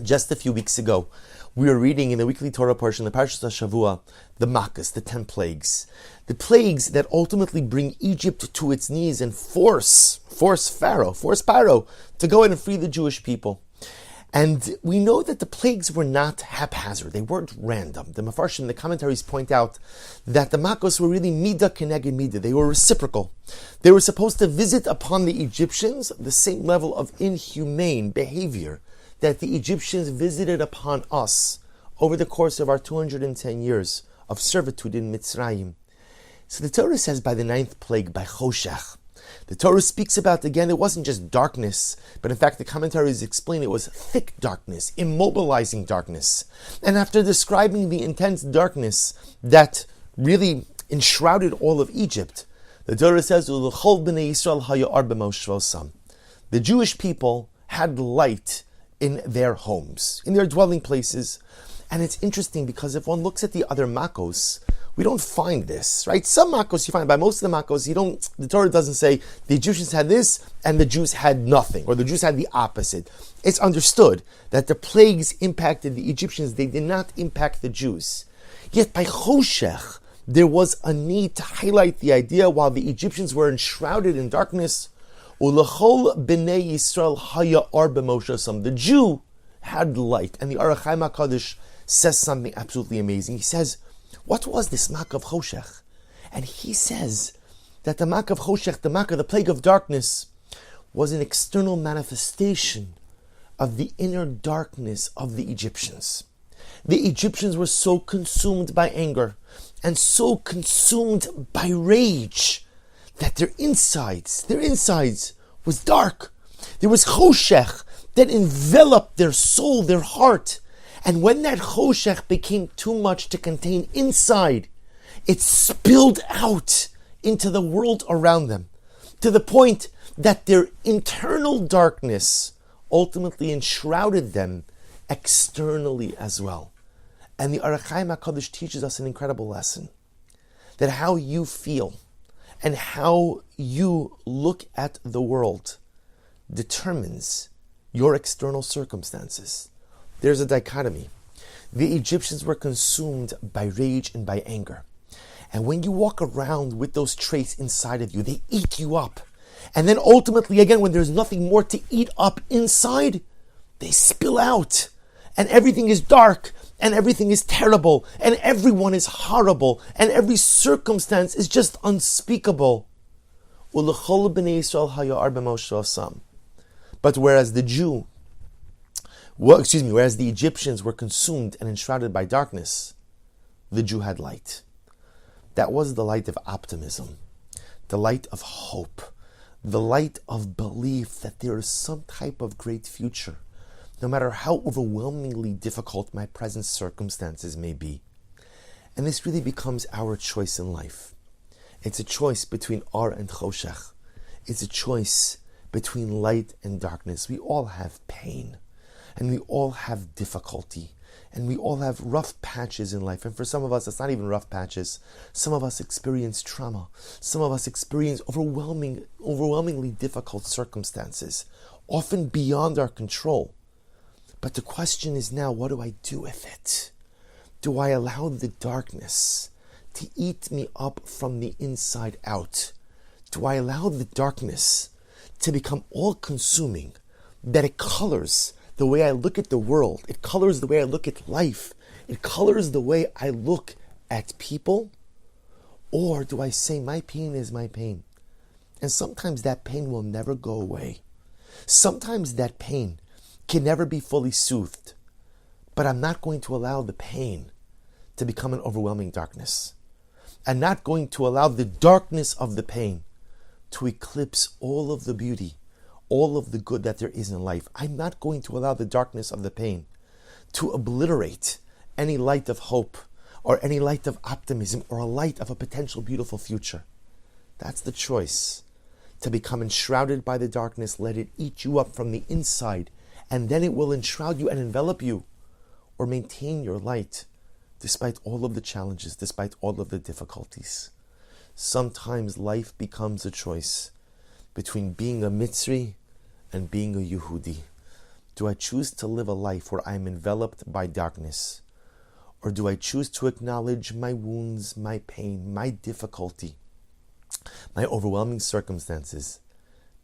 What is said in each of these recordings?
Just a few weeks ago, we were reading in the weekly Torah portion, the Parshas HaShavua, the Makkos, the 10 plagues. The plagues that ultimately bring Egypt to its knees and force Pharaoh to go in and free the Jewish people. And we know that the plagues were not haphazard. They weren't random. The Mefarshim, the commentaries point out that the Makkos were really midah keneged midah. They were reciprocal. They were supposed to visit upon the Egyptians the same level of inhumane behavior that the Egyptians visited upon us over the course of our 210 years of servitude in Mitzrayim. So the Torah says by the 9th plague, by Choshech, the Torah speaks about, again, it wasn't just darkness, but in fact the commentaries explain it was thick darkness, immobilizing darkness. And after describing the intense darkness that really enshrouded all of Egypt, the Torah says, L'chol b'nei Yisrael haya'ar b'moshvosam. The Jewish people had light in their homes, in their dwelling places. And it's interesting because if one looks at the other Makkos, we don't find this, right? Some Makkos you find, by most of the Makkos, the Torah doesn't say the Egyptians had this and the Jews had nothing, or the Jews had the opposite. It's understood that the plagues impacted the Egyptians, they did not impact the Jews. Yet by Choshech, there was a need to highlight the idea while the Egyptians were enshrouded in darkness, Ulechol b'nei Yisrael haya'ar b'moshasam. The Jew had light. And the Orach Chaim HaKadosh says something absolutely amazing. He says, what was this Mak of Choshech? And he says that the Mak of Choshech, the plague of darkness, was an external manifestation of the inner darkness of the Egyptians. The Egyptians were so consumed by anger and so consumed by rage that their insides was dark. There was choshech that enveloped their soul, their heart. And when that choshech became too much to contain inside, it spilled out into the world around them, to the point that their internal darkness ultimately enshrouded them externally as well. And the Orach Chaim HaKadosh teaches us an incredible lesson, that how you feel and how you look at the world determines your external circumstances. There's a dichotomy. The Egyptians were consumed by rage and by anger. And when you walk around with those traits inside of you, they eat you up. And then ultimately, again, when there's nothing more to eat up inside, they spill out. And everything is dark, and everything is terrible, and everyone is horrible, and every circumstance is just unspeakable. But whereas the Egyptians were consumed and enshrouded by darkness, the Jew had light. That was the light of optimism, the light of hope, the light of belief that there is some type of great future, no matter how overwhelmingly difficult my present circumstances may be. And this really becomes our choice in life. It's a choice between Or and Choshech. It's a choice between light and darkness. We all have pain, and we all have difficulty, and we all have rough patches in life. And for some of us, it's not even rough patches. Some of us experience trauma. Some of us experience overwhelmingly difficult circumstances, often beyond our control. But the question is now, what do I do with it? Do I allow the darkness to eat me up from the inside out? Do I allow the darkness to become all-consuming, that it colors the way I look at the world, it colors the way I look at life, it colors the way I look at people? Or do I say, my pain is my pain, and sometimes that pain will never go away. Sometimes that pain can never be fully soothed, but I'm not going to allow the pain to become an overwhelming darkness. I'm not going to allow the darkness of the pain to eclipse all of the beauty, all of the good that there is in life. I'm not going to allow the darkness of the pain to obliterate any light of hope or any light of optimism or a light of a potential beautiful future. That's the choice. To become enshrouded by the darkness, let it eat you up from the inside, and then it will enshroud you and envelop you. Or maintain your light despite all of the challenges, despite all of the difficulties. Sometimes life becomes a choice between being a Mitzri and being a Yehudi. Do I choose to live a life where I am enveloped by darkness? Or do I choose to acknowledge my wounds, my pain, my difficulty, my overwhelming circumstances,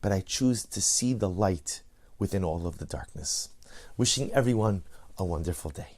but I choose to see the light within all of the darkness? Wishing everyone a wonderful day.